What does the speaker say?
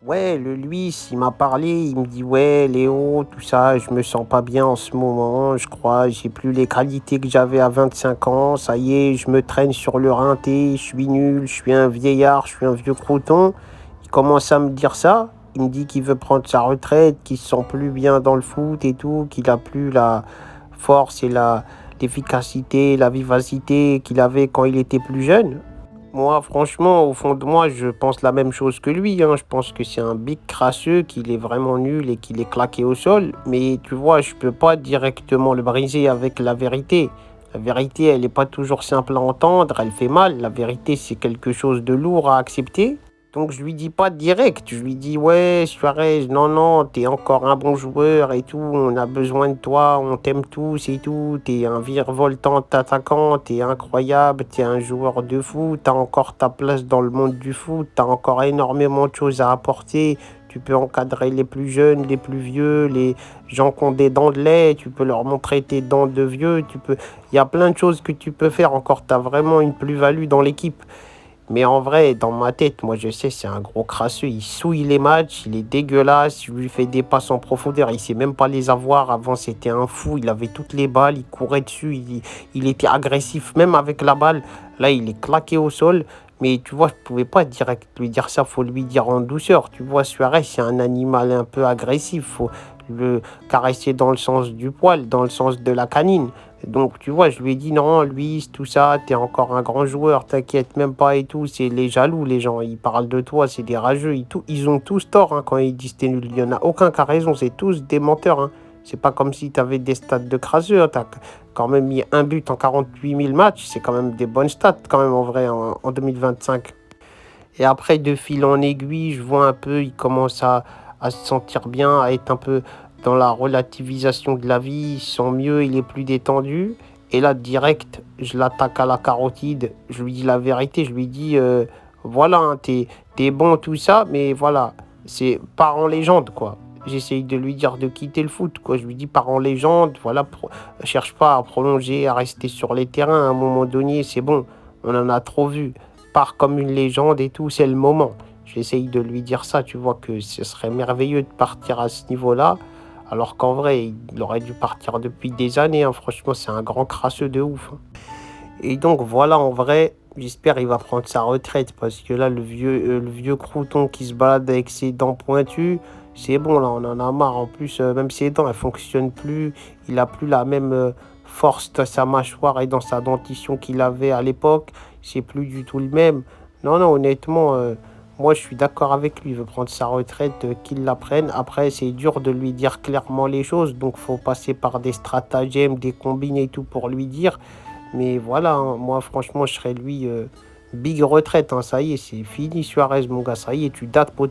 Ouais, le Luis, il m'a parlé, il me dit: «Ouais, Léo, tout ça, je me sens pas bien en ce moment, je crois, j'ai plus les qualités que j'avais à 25 ans, ça y est, je me traîne sur le rinté, je suis nul, je suis un vieillard, je suis un vieux crouton». Il commence à me dire ça, il me dit qu'il veut prendre sa retraite, qu'il se sent plus bien dans le foot et tout, qu'il a plus la force et l'efficacité, la vivacité qu'il avait quand il était plus jeune. Moi, franchement, au fond de moi, je pense la même chose que lui, hein. Je pense que c'est un big crasseux, qu'il est vraiment nul et qu'il est claqué au sol. Mais tu vois, je peux pas directement le briser avec la vérité. La vérité, elle n'est pas toujours simple à entendre, elle fait mal. La vérité, c'est quelque chose de lourd à accepter. Donc je lui dis pas direct, je lui dis: «Ouais, Suarez, non, non, t'es encore un bon joueur et tout, on a besoin de toi, on t'aime tous et tout, t'es un virevoltant attaquant, t'es incroyable, t'es un joueur de foot, t'as encore ta place dans le monde du foot, t'as encore énormément de choses à apporter, tu peux encadrer les plus jeunes, les plus vieux, les gens qui ont des dents de lait, tu peux leur montrer tes dents de vieux, tu peux il y a plein de choses que tu peux faire encore, t'as vraiment une plus-value dans l'équipe». Mais en vrai, dans ma tête, moi je sais, c'est un gros crasseux. Il souille les matchs, il est dégueulasse, il lui fait des passes en profondeur, il sait même pas les avoir. Avant, c'était un fou, il avait toutes les balles, il courait dessus, il était agressif, même avec la balle. Là, il est claqué au sol. Mais tu vois, je pouvais pas direct lui dire ça, faut lui dire en douceur. Tu vois, Suarez, c'est un animal un peu agressif, faut le caresser dans le sens du poil, dans le sens de la canine. Donc, tu vois, je lui ai dit: «Non, Luis, tout ça, t'es encore un grand joueur, t'inquiète même pas et tout». C'est les jaloux, les gens, ils parlent de toi, c'est des rageux, ils ont tous tort, hein, quand ils disent t'es nul. Il y en a aucun qui a raison, c'est tous des menteurs, hein. C'est pas comme si tu avais des stats de crasseux, hein. Tu quand même mis un but en 48 000 matchs, c'est quand même des bonnes stats quand même en vrai en 2025. Et après, de fil en aiguille, je vois un peu, il commence à se sentir bien, à être un peu dans la relativisation de la vie, il se sent mieux, il est plus détendu. Et là, direct, je l'attaque à la carotide, je lui dis la vérité, je lui dis, voilà, hein, t'es bon, tout ça, mais voilà, c'est part en légende, quoi. J'essaye de lui dire de quitter le foot, quoi. Je lui dis, pars en légende, voilà, cherche pas à prolonger, à rester sur les terrains. À un moment donné, c'est bon, on en a trop vu. Pars comme une légende et tout, c'est le moment. J'essaye de lui dire ça, tu vois, que ce serait merveilleux de partir à ce niveau-là, alors qu'en vrai, il aurait dû partir depuis des années, hein. Franchement, c'est un grand crasseux de ouf, hein. Et donc voilà, en vrai, j'espère il va prendre sa retraite parce que là, le vieux crouton qui se balade avec ses dents pointues, c'est bon, là, on en a marre. En plus, même ses dents, elles fonctionnent plus. Il a plus la même force dans sa mâchoire et dans sa dentition qu'il avait à l'époque. C'est plus du tout le même. Non, non, honnêtement, moi, je suis d'accord avec lui. Il veut prendre sa retraite, qu'il la prenne. Après, c'est dur de lui dire clairement les choses, donc faut passer par des stratagèmes, des combines et tout pour lui dire. Mais voilà, hein, moi franchement, je serais lui, big retraite, hein, ça y est, c'est fini Suarez, mon gars, ça y est, tu dates, poteau.